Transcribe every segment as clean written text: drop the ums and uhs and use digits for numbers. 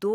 2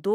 2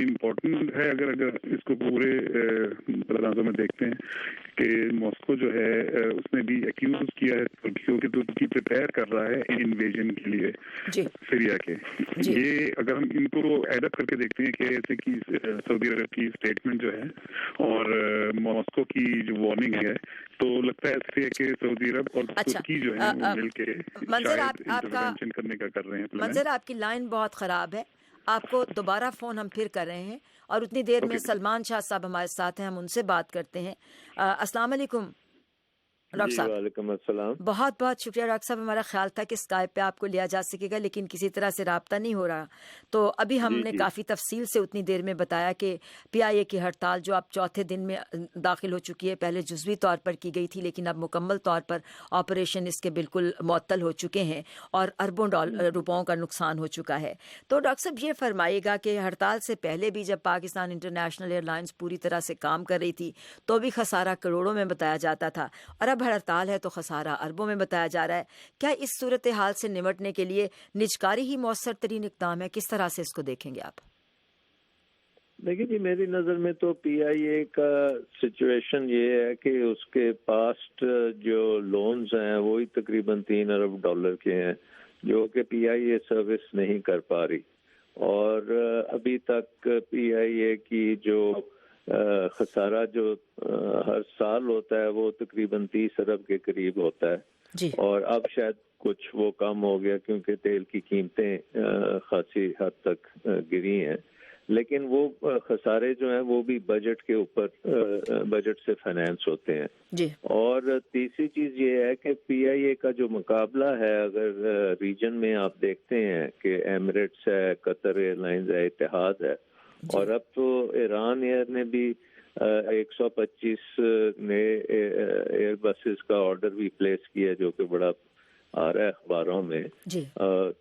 important ہے اگر اس کو پورے تناظر میں دیکھتے ہیں کہ ماسکو جو ہے اس نے بھی ایکیوز کیا ہے ترکی کہ ترکی پریپیئر کر رہا ہے انویژن کے لیے سیریا کے. یہ اگر ہم ان کو ایڈ اپ کر کے دیکھتے ہیں کہ ایسے کی سعودی عرب کی اسٹیٹمنٹ جو ہے اور ماسکو کی جو وارننگ ہے تو لگتا ہے ایسے ہے کہ سعودی عرب اور ترکی جو ہے وہ مل کے شاید انٹرونشن کرنے کا کر رہے ہیں. منظر آپ کی لائن بہت خراب ہے, آپ کو دوبارہ فون ہم پھر کر رہے ہیں اور اتنی دیر میں سلمان شاہ صاحب ہمارے ساتھ ہیں, ہم ان سے بات کرتے ہیں. السلام علیکم ڈاکٹر صاحب. وعلیکم السلام. بہت بہت شکریہ ڈاکٹر صاحب. ہمارا خیال تھا کہ اسکائپ پہ آپ کو لیا جا سکے گا لیکن کسی طرح سے رابطہ نہیں ہو رہا, تو ابھی ہم نے کافی تفصیل سے اتنی دیر میں بتایا کہ پی آئی اے کی ہڑتال جو اب چوتھے دن میں داخل ہو چکی ہے, پہلے جزوی طور پر کی گئی تھی لیکن اب مکمل طور پر آپریشن اس کے بالکل معطل ہو چکے ہیں اور اربوں روپوں کا نقصان ہو چکا ہے. تو ڈاکٹر صاحب یہ فرمائیے گا کہ ہڑتال سے پہلے بھی جب پاکستان انٹرنیشنل ایئر لائنس پوری طرح سے کام کر رہی تھی تو بھی خسارہ کروڑوں میں بتایا جاتا تھا, اور اب ہڑتال ہے تو خسارہ اربوں میں بتایا جا رہا ہے. کیا اس صورتحال سے نمٹنے کے لیے نجکاری ہی مؤثر ترین اقدام ہے؟ کس طرح سے اس کو دیکھیں گے آپ؟ دیکھیے جی, میری نظر میں تو پی آئی اے کا سچویشن یہ ہے کہ اس کے پاسٹ جو لونز ہیں وہی تقریباً $3 ارب کے ہیں جو کہ پی آئی اے سروس نہیں کر پا رہی, اور ابھی تک پی آئی اے کی جو خسارہ جو ہر سال ہوتا ہے وہ تقریباً 30 ارب کے قریب ہوتا ہے جی. اور اب شاید کچھ وہ کم ہو گیا کیونکہ تیل کی قیمتیں خاصی حد تک گری ہیں, لیکن وہ خسارے جو ہیں وہ بھی بجٹ کے اوپر بجٹ سے فائنینس ہوتے ہیں جی. اور تیسری چیز یہ ہے کہ پی آئی اے کا جو مقابلہ ہے اگر ریجن میں آپ دیکھتے ہیں کہ ایمریٹس ہے, قطر ایئر لائنز ہے, اتحاد ہے, اور اب تو ایران ایئر نے بھی 125 نئے ایئر بسز کا آرڈر بھی پلیس کیا جو کہ بڑا آ رہا ہے اخباروں میں.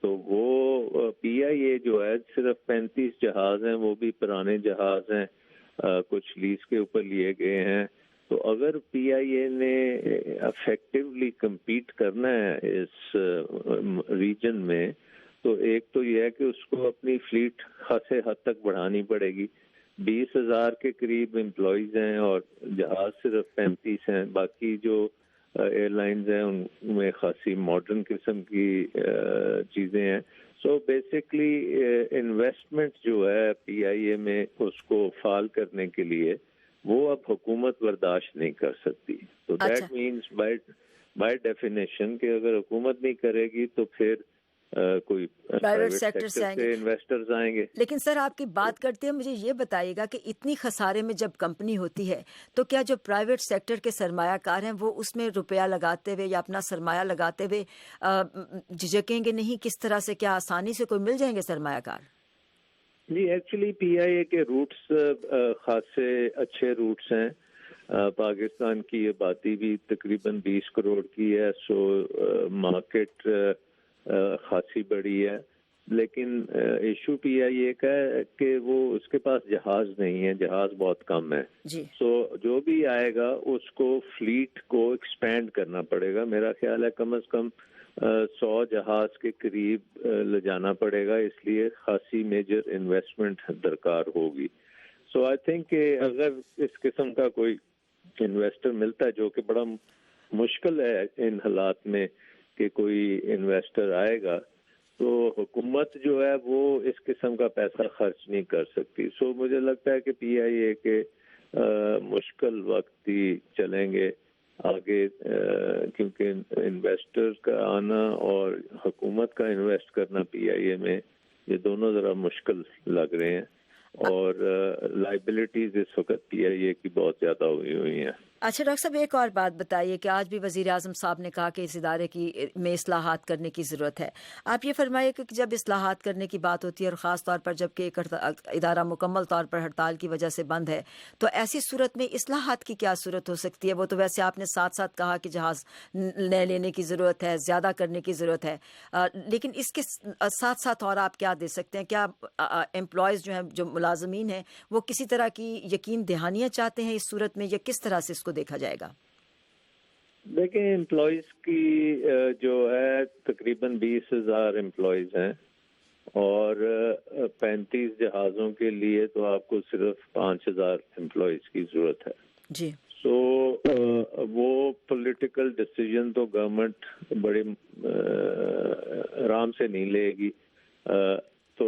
تو وہ پی آئی اے جو ہے صرف 35 جہاز ہیں, وہ بھی پرانے جہاز ہیں, کچھ لیز کے اوپر لیے گئے ہیں. تو اگر پی آئی اے نے افیکٹولی کمپیٹ کرنا ہے اس ریجن میں تو ایک تو یہ ہے کہ اس کو اپنی فلیٹ خاصے حد تک بڑھانی پڑے گی. 20,000 کے قریب امپلائیز ہیں اور جہاز صرف 35 ہیں. باقی جو ایئر لائنز ہیں ان میں خاصی ماڈرن قسم کی چیزیں ہیں. سو بیسکلی انویسٹمنٹ جو ہے پی آئی اے میں اس کو فال کرنے کے لیے وہ اب حکومت برداشت نہیں کر سکتی. تو دیٹ مینس بائی ڈیفینیشن کہ اگر حکومت نہیں کرے گی تو پھر کوئی پرائیویٹ سیکٹر سے انویسٹرز آئیں گے. لیکن سر آپ کی بات کرتے ہیں, مجھے یہ بتائیے گا کہ اتنی خسارے میں جب کمپنی ہوتی ہے تو کیا جو پرائیویٹ سیکٹر کے سرمایہ کار ہیں وہ اس میں روپیہ لگاتے ہوئے یا اپنا سرمایہ لگاتے ہوئے جھجکیں گے نہیں؟ کس طرح سے, کیا آسانی سے کوئی مل جائیں گے سرمایہ کار؟ جی ایکچولی پی آئی اے کے روٹس خاصے اچھے روٹس ہیں. پاکستان کی آبادی بھی تقریباً 20 کروڑ کی ہے, سو مارکیٹ خاصی بڑی ہے. لیکن ایشو پی آئی اے کا ہے کہ وہ اس کے پاس جہاز نہیں ہے, جہاز بہت کم ہے. سو جو بھی آئے گا اس کو فلیٹ کو ایکسپینڈ کرنا پڑے گا. میرا خیال ہے کم از کم 100 جہاز کے قریب لے جانا پڑے گا, اس لیے خاصی میجر انویسٹمنٹ درکار ہوگی. سو آئی تھنک کہ اگر اس قسم کا کوئی انویسٹر ملتا ہے, جو کہ بڑا مشکل ہے ان حالات میں کہ کوئی انویسٹر آئے گا, تو حکومت جو ہے وہ اس قسم کا پیسہ خرچ نہیں کر سکتی. سو مجھے لگتا ہے کہ پی آئی اے کے مشکل وقت ہی چلیں گے آگے, کیونکہ انویسٹر کا آنا اور حکومت کا انویسٹ کرنا پی آئی اے میں یہ دونوں ذرا مشکل لگ رہے ہیں, اور لائبلٹیز اس وقت پی آئی اے کی بہت زیادہ ہوئی ہیں. اچھا ڈاکٹر صاحب ایک اور بات بتائیے کہ آج بھی وزیر اعظم صاحب نے کہا کہ اس ادارے میں اصلاحات کرنے کی ضرورت ہے. آپ یہ فرمائیے کہ جب اصلاحات کرنے کی بات ہوتی ہے اور خاص طور پر جب کہ ایک ادارہ مکمل طور پر ہڑتال کی وجہ سے بند ہے, تو ایسی صورت میں اصلاحات کی کیا صورت ہو سکتی ہے؟ وہ تو ویسے آپ نے ساتھ ساتھ کہا کہ جہاز نئے لینے کی ضرورت ہے, زیادہ کرنے کی ضرورت ہے, لیکن اس کے ساتھ ساتھ اور آپ کیا دے سکتے ہیں؟ کیا امپلائیز جو ہیں, جو ملازمین ہیں, وہ کسی طرح کی یقین دہانیاں چاہتے ہیں اس صورت میں, یا کس طرح سے اس کو دیکھا جائے گا؟ دیکھیں امپلائیز کی جو ہے تقریباً 20,000 امپلائیز ہیں, اور 35 جہازوں کے لیے تو آپ کو صرف 5,000 امپلائیز کی ضرورت ہے. جی. سو وہ پولیٹیکل ڈیسیجن تو گورنمنٹ بڑے آرام سے نہیں لے گی. تو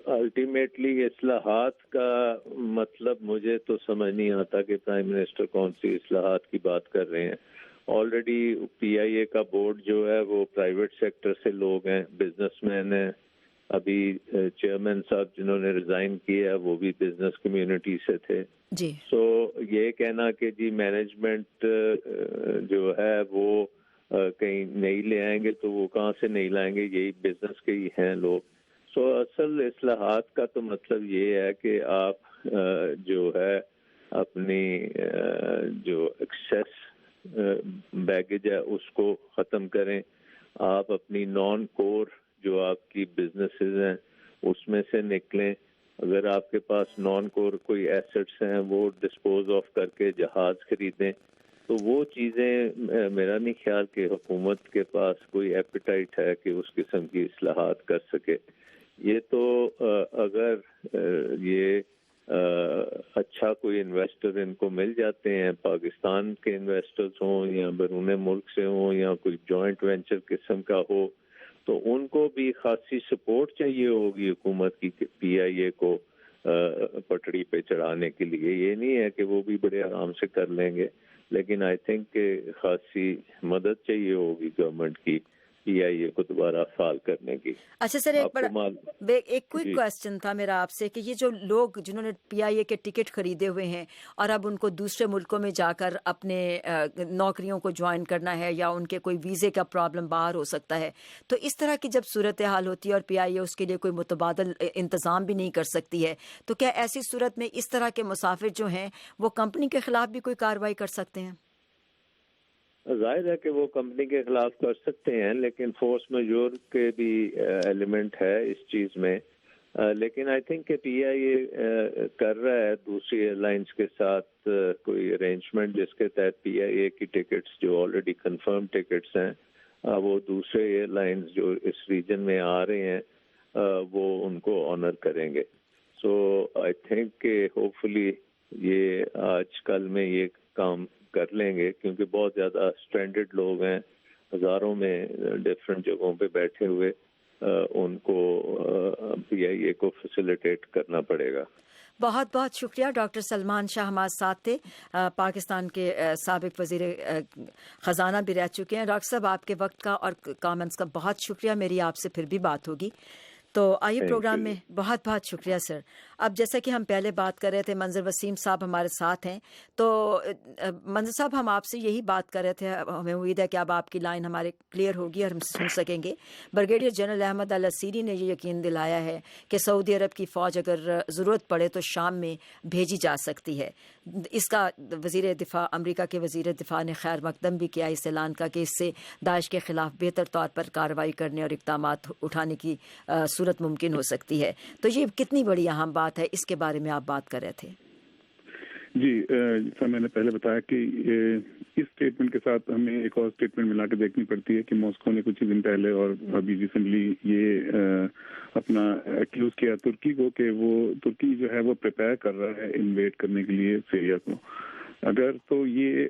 الٹیمیٹلی اصلاحات کا مطلب مجھے تو سمجھ نہیں آتا کہ پرائم منسٹر کون سی اصلاحات کی بات کر رہے ہیں. آلریڈی پی آئی اے کا بورڈ جو ہے وہ پرائیویٹ سیکٹر سے لوگ ہیں, بزنس مین ہیں. ابھی چیئرمین صاحب جنہوں نے ریزائن کیا ہے وہ بھی بزنس کمیونٹی سے تھے. جی. سو یہ کہنا کہ جی مینجمنٹ جو ہے وہ کہیں نہیں لے آئیں گے تو وہ کہاں سے نہیں لائیں گے, یہی بزنس کے ہی ہیں لوگ. سو اصل اصلاحات کا تو مطلب یہ ہے کہ آپ جو ہے اپنی جو ایکسیس بیگیج ہے اس کو ختم کریں. آپ اپنی نان کور جو آپ کی بزنسز ہیں اس میں سے نکلیں. اگر آپ کے پاس نان کور کوئی ایسٹس ہیں وہ ڈسپوز آف کر کے جہاز خریدیں. تو وہ چیزیں میرا نہیں خیال کہ حکومت کے پاس کوئی ایپیٹائٹ ہے کہ اس قسم کی اصلاحات کر سکے. یہ تو اگر یہ اچھا کوئی انویسٹر ان کو مل جاتے ہیں, پاکستان کے انویسٹرز ہوں یا بیرون ملک سے ہوں یا کوئی جوائنٹ وینچر قسم کا ہو, تو ان کو بھی خاصی سپورٹ چاہیے ہوگی حکومت کی پی آئی اے کو پٹڑی پہ چڑھانے کے لیے. یہ نہیں ہے کہ وہ بھی بڑے آرام سے کر لیں گے, لیکن آئی تھنک کہ خاصی مدد چاہیے ہوگی گورنمنٹ کی پی آئی اے کو دوبارہ فعال کرنے کی. اچھا سر, ایک کوئک کوسچن تھا میرا آپ سے کہ یہ جو لوگ جنہوں نے پی آئی اے کے ٹکٹ خریدے ہوئے ہیں اور اب ان کو دوسرے ملکوں میں جا کر اپنے نوکریوں کو جوائن کرنا ہے یا ان کے کوئی ویزے کا پرابلم باہر ہو سکتا ہے, تو اس طرح کی جب صورتحال ہوتی ہے اور پی آئی اے اس کے لیے کوئی متبادل انتظام بھی نہیں کر سکتی ہے, تو کیا ایسی صورت میں اس طرح کے مسافر جو ہیں وہ کمپنی کے خلاف بھی کوئی کارروائی کر سکتے ہیں؟ ظاہر ہے کہ وہ کمپنی کے خلاف کر سکتے ہیں, لیکن فورس میجور کے بھی ایلیمنٹ ہے اس چیز میں. لیکن آئی تھنک کہ پی آئی اے کر رہا ہے دوسری ایئر لائنس کے ساتھ کوئی ارینجمنٹ جس کے تحت پی آئی اے کی ٹکٹس جو آلریڈی کنفرم ٹکٹس ہیں وہ دوسرے ایئر لائنس جو اس ریجن میں آ رہے ہیں وہ ان کو آنر کریں گے. سو آئی تھنک کہ ہوپ فلی یہ آج کل میں یہ کام کر لیں گے, کیونکہ بہت زیادہ اسٹرینڈڈ لوگ ہیں ہزاروں میں ڈفرینٹ جگہوں پہ بیٹھے ہوئے, ان کو پی آئی اے کو فیسیلیٹیٹ کرنا پڑے گا. بہت بہت شکریہ. ڈاکٹر سلمان شاہ ہمارے ساتھ تھے, پاکستان کے سابق وزیر خزانہ بھی رہ چکے ہیں. ڈاکٹر صاحب آپ کے وقت کا اور کامنٹس کا بہت شکریہ. میری آپ سے پھر بھی بات ہوگی. تو آئیے پروگرام میں بہت بہت شکریہ سر. اب جیسا کہ ہم پہلے بات کر رہے تھے, منظر وسیم صاحب ہمارے ساتھ ہیں. تو منظر صاحب ہم آپ سے یہی بات کر رہے تھے, ہمیں امید ہے کہ اب آپ کی لائن ہمارے کلیئر ہوگی اور ہم سن سکیں گے. بریگیڈیئر جنرل احمد العسیری نے یہ یقین دلایا ہے کہ سعودی عرب کی فوج اگر ضرورت پڑے تو شام میں بھیجی جا سکتی ہے. اس کا وزیر دفاع, امریکہ کے وزیر دفاع نے خیر مقدم بھی کیا اس اعلان کا کہ اس سے داعش کے خلاف بہتر طور پر کارروائی کرنے اور اقدامات اٹھانے کی صورت ممکن ہو سکتی ہے. تو یہ کتنی بڑی اہم بات ہے, اس کے بارے میں آپ بات کر رہے تھے. جی, جیسا میں نے پہلے بتایا کہ اس اسٹیٹمنٹ کے ساتھ ہمیں ایک اور اسٹیٹمنٹ ملا کے دیکھنی پڑتی ہے کہ ماسکو نے کچھ دن پہلے اور ابھی ریسنٹلی یہ اپنا ایکیوز کیا ترکی کو کہ وہ ترکی جو ہے وہ پریپیئر کر رہا ہے انویڈ کرنے کے لیے سیریا کو. اگر تو یہ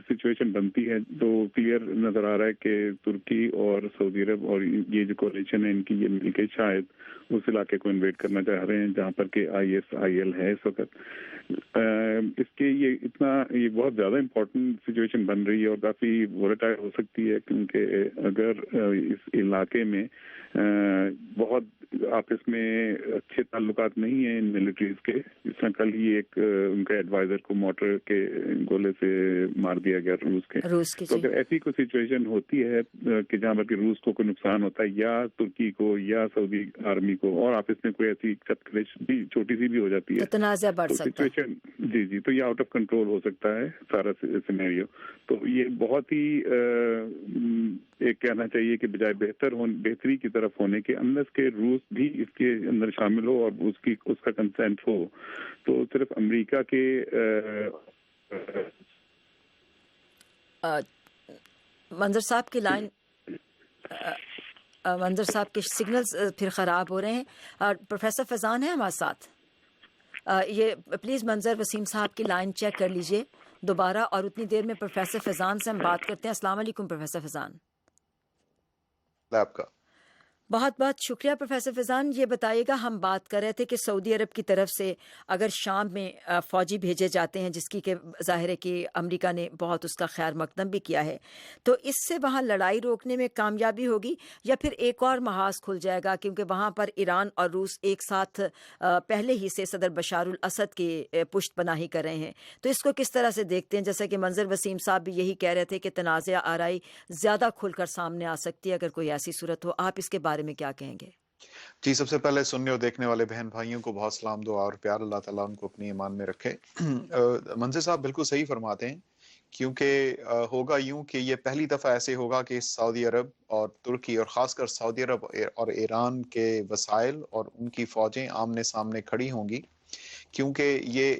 سچویشن بنتی ہے تو کلیئر نظر آ رہا ہے کہ ترکی اور سعودی عرب اور یہ جو کولیشن ہے ان کی یہ مل کے شاید اس علاقے کو انویڈ کرنا چاہ رہے ہیں جہاں پر کہ ISIL ہے اس وقت. اس کے یہ بہت زیادہ امپورٹنٹ سچویشن بن رہی ہے اور کافی وولٹائل ہو سکتی ہے, کیونکہ اگر اس علاقے میں بہت آپس میں اچھے تعلقات نہیں ہیں ان ملٹریز کے, جس طرح کل ہی ایک ان کے ایڈوائزر کو موٹر کے گولے سے مار دیا گیا روس کے. تو اگر ایسی کوئی سچویشن ہوتی ہے کہ جہاں پر کہ روس کو کوئی نقصان ہوتا ہے یا ترکی کو یا سعودی آرمی کو, اور آپس میں کوئی ایسی چپکلش بھی چھوٹی سی بھی ہو جاتی ہے, تنازع بڑھ سکتا ہے. جی, تو یہ آؤٹ آف کنٹرول ہو سکتا ہے سارا سینیریو. تو یہ بہت ہی ایک کہنا چاہیے کہ بجائے بہتری کی طرف ہونے کے اندر کے روس بھی اس کے اندر شامل ہو اور اس کا کنسینٹ ہو, تو صرف امریکہ کے منظر صاحب کی لائن منظر صاحب کے سگنلز پھر خراب ہو رہے ہیں. پروفیسر فیضان ہیں ہمارے ساتھ. یہ پلیز منظر وسیم صاحب کی لائن چیک کر لیجئے دوبارہ, اور اتنی دیر میں پروفیسر فیضان سے ہم بات کرتے ہیں. السلام علیکم پروفیسر فیضان. آپ کا بہت بہت شکریہ پروفیسر فیضان. یہ بتائیے گا, ہم بات کر رہے تھے کہ سعودی عرب کی طرف سے اگر شام میں فوجی بھیجے جاتے ہیں, جس کی کہ ظاہر ہے کہ امریکہ نے بہت اس کا خیر مقدم بھی کیا ہے, تو اس سے وہاں لڑائی روکنے میں کامیابی ہوگی یا پھر ایک اور محاذ کھل جائے گا, کیونکہ وہاں پر ایران اور روس ایک ساتھ پہلے ہی سے صدر بشار الاسد کی پشت پناہی کر رہے ہیں. تو اس کو کس طرح سے دیکھتے ہیں؟ جیسا کہ منظر وسیم صاحب بھی یہی کہہ رہے تھے کہ تنازع آرائی زیادہ کھل کر سامنے آ سکتی ہے اگر کوئی ایسی صورت ہو. آپ اس کے بارے میں کیا کہیں گے؟ جی, سب سے پہلے سننے اور دیکھنے والے بہن بھائیوں کو بہت سلام, دعا اور پیار. اللہ تعالیٰ ان کو اپنی ایمان میں رکھے. منظر صاحب بالکل صحیح فرماتے ہیں, کیونکہ ہوگا یوں کہ یہ پہلی دفعہ ایسے ہوگا کہ سعودی عرب اور ترکی, اور خاص کر سعودی عرب اور ایران کے وسائل اور ان کی فوجیں آمنے سامنے کھڑی ہوں گی, کیونکہ یہ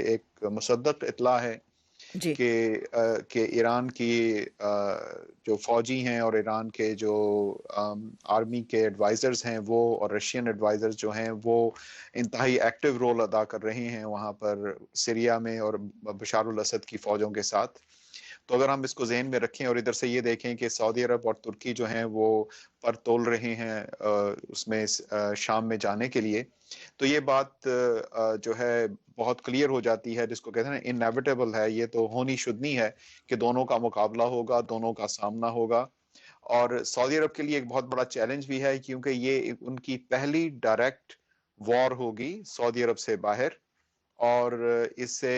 ایک مصدق اطلاع ہے جی. کہ ایران کی جو فوجی ہیں اور ایران کے جو آرمی کے ایڈوائزرز ہیں وہ, اور رشین ایڈوائزرز جو ہیں وہ انتہائی ایکٹیو رول ادا کر رہے ہیں وہاں پر سیریا میں اور بشار الاسد کی فوجوں کے ساتھ. تو اگر ہم اس کو ذہن میں رکھیں اور ادھر سے یہ دیکھیں کہ سعودی عرب اور ترکی جو ہیں وہ پر تول رہے ہیں اس میں شام میں جانے کے لیے, تو یہ بات جو ہے بہت کلیئر ہو جاتی ہے, جس کو کہتے ہیں نا انیویٹیبل ہے, یہ تو ہونی شدنی ہے کہ دونوں کا مقابلہ ہوگا, دونوں کا سامنا ہوگا. اور سعودی عرب کے لیے ایک بہت بڑا چیلنج بھی ہے, کیونکہ یہ ان کی پہلی ڈائریکٹ وار ہوگی سعودی عرب سے باہر, اور اس سے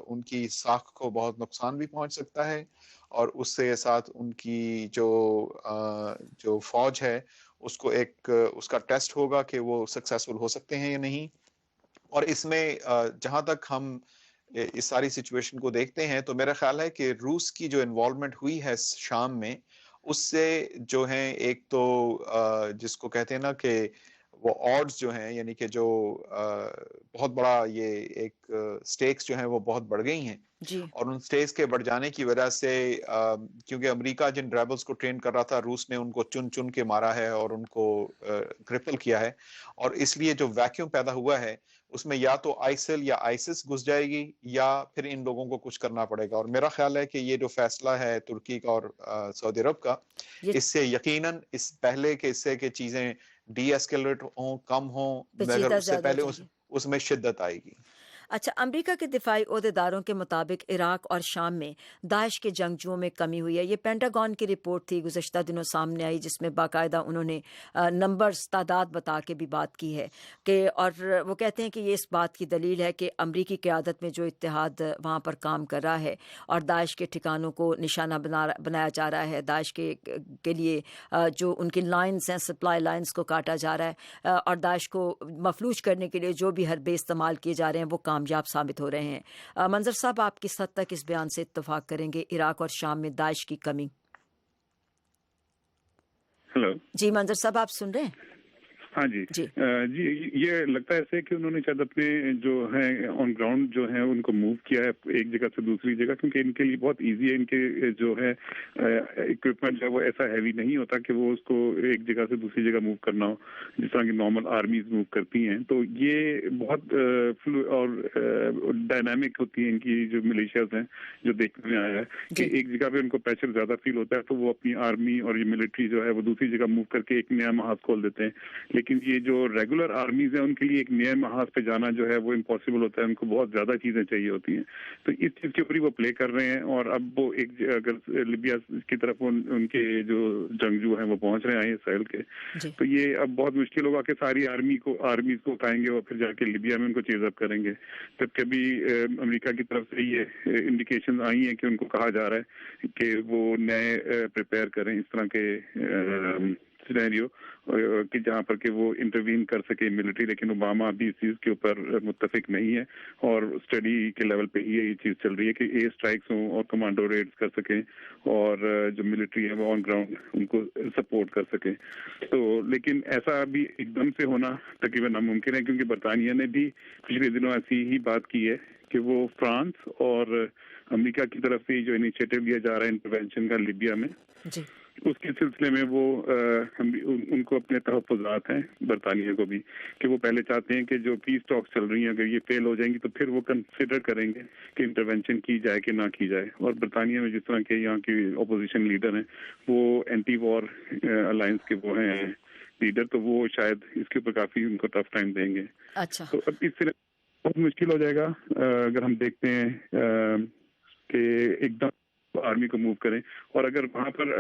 ان کی ساکھ کو بہت نقصان بھی پہنچ سکتا ہے, اور اس سے ساتھ ان کی جو فوج ہے اس کو اس کا ٹیسٹ ہوگا کہ وہ سکسیسفل ہو سکتے ہیں یا نہیں. اور اس میں جہاں تک ہم اس ساری سچویشن کو دیکھتے ہیں تو میرا خیال ہے کہ روس کی جو انوالومنٹ ہوئی ہے شام میں, اس سے جو ہیں ایک تو جس کو کہتے ہیں نا کہ وہ آڈز جو ہیں, یعنی کہ جو بہت بڑا یہ ایک سٹیکس جو ہیں وہ بہت بڑھ گئی ہیں. جی. اور ان سٹیکس کے بڑھ جانے کی وجہ سے کیونکہ امریکہ جن ریبلز کو ٹرین کر رہا تھا, روس نے ان کو چن چن کے مارا ہے اور ان کو کرپل کیا ہے, اور اس لیے جو ویکیوم پیدا ہوا ہے اس میں یا تو آئسل یا آئسس گھس جائے گی یا پھر ان لوگوں کو کچھ کرنا پڑے گا. اور میرا خیال ہے کہ یہ جو فیصلہ ہے ترکی کا اور سعودی عرب کا, اس سے یقیناً اس پہلے کے حصے کے چیزیں ڈی ایسکیلیٹ ہوں, کم ہوں, مگر اس سے پہلے اس میں شدت آئے گی. اچھا, امریکہ کے دفاعی عہدیداروں کے مطابق عراق اور شام میں داعش کے جنگجوؤں میں کمی ہوئی ہے. یہ پینٹاگون کی رپورٹ تھی گزشتہ دنوں سامنے آئی, جس میں باقاعدہ انہوں نے نمبرز, تعداد بتا کے بھی بات کی ہے کہ, اور وہ کہتے ہیں کہ یہ اس بات کی دلیل ہے کہ امریکی قیادت میں جو اتحاد وہاں پر کام کر رہا ہے اور داعش کے ٹھکانوں کو نشانہ بنایا جا رہا ہے, داعش کے لیے جو ان کی لائنز ہیں, سپلائی لائنز کو کاٹا جا رہا ہے, اور داعش کو مفلوج کرنے کے لیے جو بھی حربے استعمال کیے جا رہے ہیں وہ کامیاب ثابت ہو رہے ہیں. منظر صاحب, آپ کس حد تک اس بیان سے اتفاق کریں گے, عراق اور شام میں داعش کی کمی؟ ہلو جی منظر صاحب, آپ سن رہے ہیں؟ ہاں جی جی, یہ لگتا ہے ایسے کہ انہوں نے شاید اپنے جو ہیں آن گراؤنڈ جو ہیں ان کو موو کیا ہے ایک جگہ سے دوسری جگہ, کیونکہ ان کے لیے بہت ایزی ہے, ان کے جو ہے اکوپمنٹ ہے وہ ایسا ہیوی نہیں ہوتا کہ وہ اس کو ایک جگہ سے دوسری جگہ موو کرنا ہو جس طرح کی نارمل آرمیز موو کرتی ہیں. تو یہ بہت اور ڈائنامک ہوتی ہیں ان کی جو ملیشیاز ہیں, جو دیکھنے میں آیا ہے کہ ایک جگہ پہ ان کو پریشر زیادہ فیل ہوتا ہے تو وہ اپنی آرمی اور یہ ملٹری جو ہے وہ دوسری جگہ موو کر کے ایک نیا محاذ کھول دیتے ہیں. لیکن یہ جو ریگولر آرمیز ہیں ان کے لیے ایک نئے محاذ پہ جانا جو ہے وہ امپاسبل ہوتا ہے, ان کو بہت زیادہ چیزیں چاہیے ہوتی ہیں. تو اس چیز کے اوپر وہ پلے کر رہے ہیں, اور اب وہ ایک اگر لیبیا کی طرف ان کے جو جنگجو ہیں وہ پہنچ رہے ہیں ساحل کے, تو یہ اب بہت مشکل ہوگا کہ ساری آرمیز کو اٹھائیں گے اور پھر جا کے لیبیا میں ان کو چیز اپ کریں گے. جب کبھی امریکہ کی طرف سے یہ انڈیکیشن آئی ہیں کہ ان کو کہا جا رہا ہے کہ وہ نئے پریپیئر کریں اس طرح کے سینیریو کہ جہاں پر کہ وہ انٹروین کر سکے ملٹری, لیکن اوباما ابھی اس چیز کے اوپر متفق نہیں ہے اور اسٹڈی کے لیول پہ ہی یہ چیز چل رہی ہے کہ ایئر اسٹرائکس ہوں اور کمانڈو ریڈز کر سکیں اور جو ملٹری ہے وہ آن گراؤنڈ ان کو سپورٹ کر سکیں. تو لیکن ایسا ابھی ایک دم سے ہونا تقریباً ناممکن ہے, کیونکہ برطانیہ نے بھی پچھلے دنوں ایسی ہی بات کی ہے کہ وہ فرانس اور امریکہ کی طرف سے جو انیشیٹو لیا جا رہا ہے انٹرونشن کا لیبیا میں، جی اس کے سلسلے میں وہ ان کو اپنے تحفظات ہیں برطانیہ کو بھی، کہ وہ پہلے چاہتے ہیں کہ جو پیس ٹاکس چل رہی ہیں اگر یہ فیل ہو جائیں گی تو پھر وہ کنسیڈر کریں گے کہ انٹرونشن کی جائے کہ نہ کی جائے. اور برطانیہ میں جس طرح کے یہاں کی اپوزیشن لیڈر ہیں وہ اینٹی وار الائنس کے وہ ہیں لیڈر، تو وہ شاید اس کے اوپر کافی ان کو ٹف ٹائم دیں گے. اچھا تو اب اس سے بہت مشکل ہو جائے گا اگر ہم دیکھتے ہیں کہ ایک دم آرمی کو موو کریں، اور اگر وہاں پر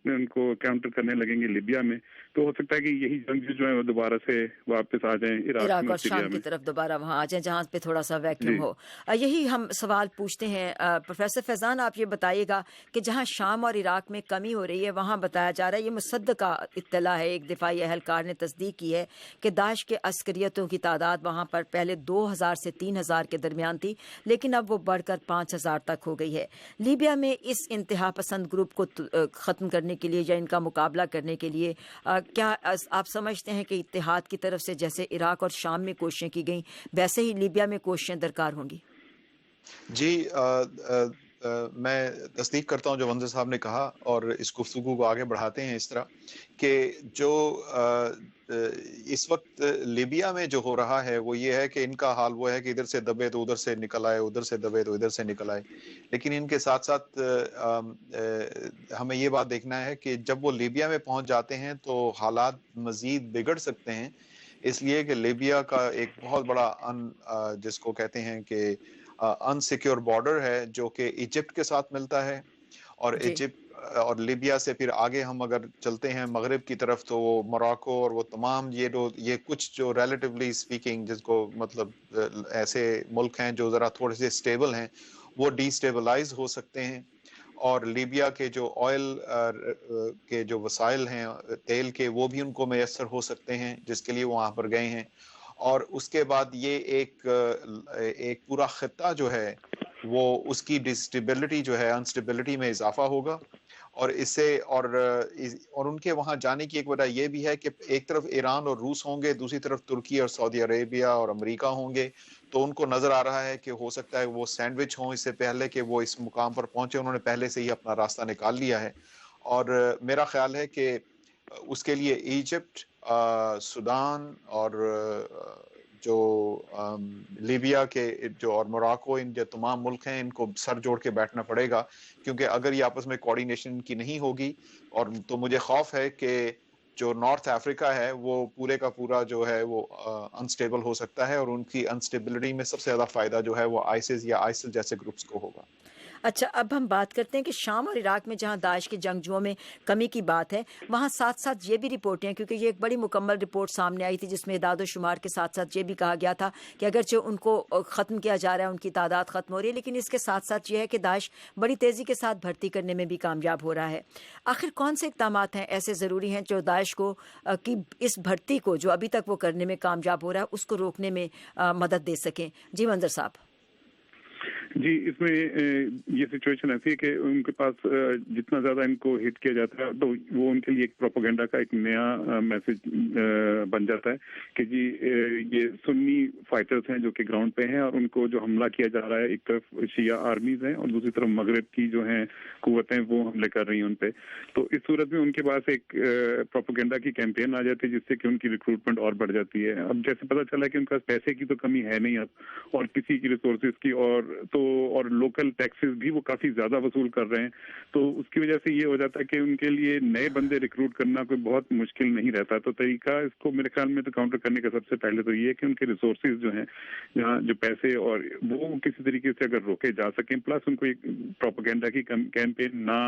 ان کو کاؤنٹر کرنے لگیں گے لیبیا میں تو ہو سکتا ہے کہ یہی جنگ جو ہے وہ دوبارہ سے واپس آ جائیں عراق اور شام کی طرف دوبارہ وہاں آ جائیں جہاں پہ تھوڑا سا ویکیوم ہو. یہی ہم سوال پوچھتے ہیں. پروفیسر فیضان آپ یہ بتائیے گا کہ جہاں شام اور عراق میں کمی ہو رہی ہے وہاں بتایا جا رہا ہے، یہ مصدقہ اطلاع ہے، ایک دفاعی اہلکار نے تصدیق کی ہے کہ داعش کے عسکریتوں کی تعداد وہاں پر پہلے 2000 سے 3000 کے درمیان تھی لیکن اب وہ بڑھ کر 5000 تک ہو گئی ہے. لیبیا میں اس انتہا پسند گروپ کو ختم کرنے کے لیے یا ان کا مقابلہ کرنے کے لیے کیا آپ سمجھتے ہیں کہ اتحاد کی طرف سے جیسے عراق اور شام میں کوششیں کی گئیں ویسے ہی لیبیا میں کوششیں درکار ہوں گی؟ جی میں تصدیق کرتا ہوں جو منظر صاحب نے کہا، اور اس گفتگو کو آگے بڑھاتے ہیں اس طرح کہ جو اس وقت لیبیا میں جو ہو رہا ہے وہ یہ ہے کہ ان کا حال وہ ہے کہ ادھر سے دبے تو ادھر سے نکل آئے، ادھر سے دبے تو ادھر سے نکل آئے. لیکن ان کے ساتھ ساتھ ہمیں یہ بات دیکھنا ہے کہ جب وہ لیبیا میں پہنچ جاتے ہیں تو حالات مزید بگڑ سکتے ہیں، اس لیے کہ لیبیا کا ایک بہت بڑا جس کو کہتے ہیں کہ انسیکیور بارڈر ہے جو کہ ایجپٹ کے ساتھ ملتا ہے، اور ایجپٹ اور لیبیا سے پھر آگے ہم اگر چلتے ہیں مغرب کی طرف تو وہ موراکو اور وہ تمام یہ کچھ جو ریلیٹیولی اسپیکنگ جس کو مطلب ایسے ملک ہیں جو ذرا تھوڑے سے اسٹیبل ہیں وہ ڈی اسٹیبلائز ہو سکتے ہیں. اور لیبیا کے جو آئل کے جو وسائل ہیں تیل کے وہ بھی ان کو میسر ہو سکتے ہیں جس کے لیے وہاں پر گئے ہیں. اور اس کے بعد یہ ایک پورا خطہ جو ہے وہ اس کی ڈسٹیبلٹی جو ہے انسٹیبلٹی میں اضافہ ہوگا. اور اس سے اور ان کے وہاں جانے کی ایک وجہ یہ بھی ہے کہ ایک طرف ایران اور روس ہوں گے، دوسری طرف ترکی اور سعودی عربیہ اور امریکہ ہوں گے، تو ان کو نظر آ رہا ہے کہ ہو سکتا ہے وہ سینڈوچ ہوں اس سے پہلے کہ وہ اس مقام پر پہنچے، انہوں نے پہلے سے ہی اپنا راستہ نکال لیا ہے. اور میرا خیال ہے کہ اس کے لیے ایجپٹ، سودان اور جو لیبیا کے جو اور موراکو، ان جو تمام ملک ہیں ان کو سر جوڑ کے بیٹھنا پڑے گا، کیونکہ اگر یہ آپس میں کوارڈینیشن کی نہیں ہوگی اور تو مجھے خوف ہے کہ جو نارتھ افریقہ ہے وہ پورے کا پورا جو ہے وہ انسٹیبل ہو سکتا ہے، اور ان کی انسٹیبلٹی میں سب سے زیادہ فائدہ جو ہے وہ آئسس یا آئسل جیسے گروپس کو ہوگا. اچھا، اب ہم بات کرتے ہیں کہ شام اور عراق میں جہاں داعش کے جنگجوؤں میں کمی کی بات ہے وہاں ساتھ ساتھ یہ بھی رپورٹیں ہیں، کیونکہ یہ ایک بڑی مکمل رپورٹ سامنے آئی تھی جس میں اعداد و شمار کے ساتھ ساتھ یہ بھی کہا گیا تھا کہ اگرچہ ان کو ختم کیا جا رہا ہے، ان کی تعداد ختم ہو رہی ہے، لیکن اس کے ساتھ ساتھ یہ ہے کہ داعش بڑی تیزی کے ساتھ بھرتی کرنے میں بھی کامیاب ہو رہا ہے. آخر کون سے اقدامات ہیں ایسے ضروری ہیں جو داعش کو کی اس بھرتی کو جو ابھی تک وہ کرنے میں کامیاب ہو رہا ہے اس کو روکنے میں مدد دے سکیں؟ جی منظر صاحب. جی، اس میں یہ سچویشن ایسی ہے کہ ان کے پاس جتنا زیادہ ان کو ہٹ کیا جاتا ہے تو وہ ان کے لیے ایک پروپیگنڈا کا ایک نیا میسج بن جاتا ہے کہ جی یہ سنی فائٹرز ہیں جو کہ گراؤنڈ پہ ہیں اور ان کو جو حملہ کیا جا رہا ہے ایک طرف شیعہ آرمیز ہیں اور دوسری طرف مغرب کی جو ہیں قوتیں وہ حملے کر رہی ہیں ان پہ. تو اس صورت میں ان کے پاس ایک پروپیگنڈا کی کیمپین آ جاتی ہے جس سے کہ ان کی ریکروٹمنٹ اور بڑھ جاتی ہے. اب جیسے پتہ چلا کہ ان کے پاس پیسے کی تو کمی ہے نہیں اب، اور کسی کی ریسورسز کی، اور لوکل ٹیکسز بھی وہ کافی زیادہ وصول کر رہے ہیں، تو اس کی وجہ سے یہ ہو جاتا ہے کہ ان کے لیے نئے بندے ریکروٹ کرنا کوئی بہت مشکل نہیں رہتا. تو طریقہ اس کو میرے خیال میں تو کاؤنٹر کرنے کا سب سے پہلے تو یہ ہے کہ ان کے ریسورسز جو ہیں جہاں جو پیسے اور وہ کسی طریقے سے اگر روکے جا سکیں، پلس ان کو ایک پروپیگنڈا کی کیمپین نہ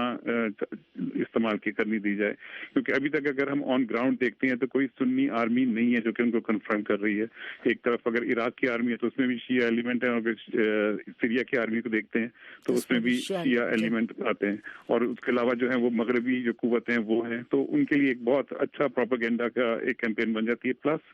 استعمال کی کرنی دی جائے. کیونکہ ابھی تک اگر ہم آن گراؤنڈ دیکھتے ہیں تو کوئی سنی آرمی نہیں ہے جو کہ ان کو کنفرم کر رہی ہے. ایک طرف اگر عراق کی آرمی ہے تو اس میں بھی شیعہ ایلیمنٹ ہے، اور اگر سیریا کی آرمی کو دیکھتے ہیں تو اس میں بھی شیعہ ایلیمنٹ آتے ہیں، اور اس کے علاوہ جو ہے وہ مغربی جو قوتیں وہ ہیں، تو ان کے لیے ایک بہت اچھا پروپیگنڈا کا ایک کیمپین بن جاتی ہے. پلس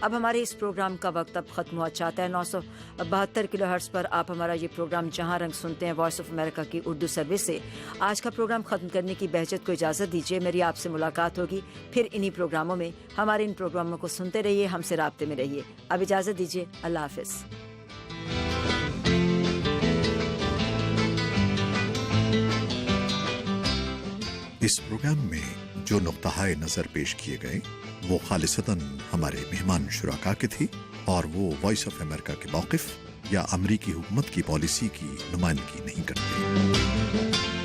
اب ہمارے اس پروگرام کا وقت اب ختم ہوا چاہتا ہے. 972 کلو ہرٹز پر آپ ہمارا یہ پروگرام جہاں رنگ سنتے ہیں وائس آف امریکہ کی اردو سروس سے. آج کا پروگرام ختم کرنے کی بہجت کو اجازت دیجیے. میری آپ سے ملاقات ہوگی پھر انہی پروگراموں میں. ہمارے ان پروگراموں کو سنتے رہیے, ہم سے رابطے میں رہیے. اب اجازت دیجیے. اللہ حافظ. اس پروگرام میں جو نقطہ نظر پیش کیے گئے وہ خالصتاً ہمارے مہمان شرکا کے تھے اور وہ وائس آف امریکہ کے موقف یا امریکی حکومت کی پالیسی کی نمائندگی نہیں کرتے.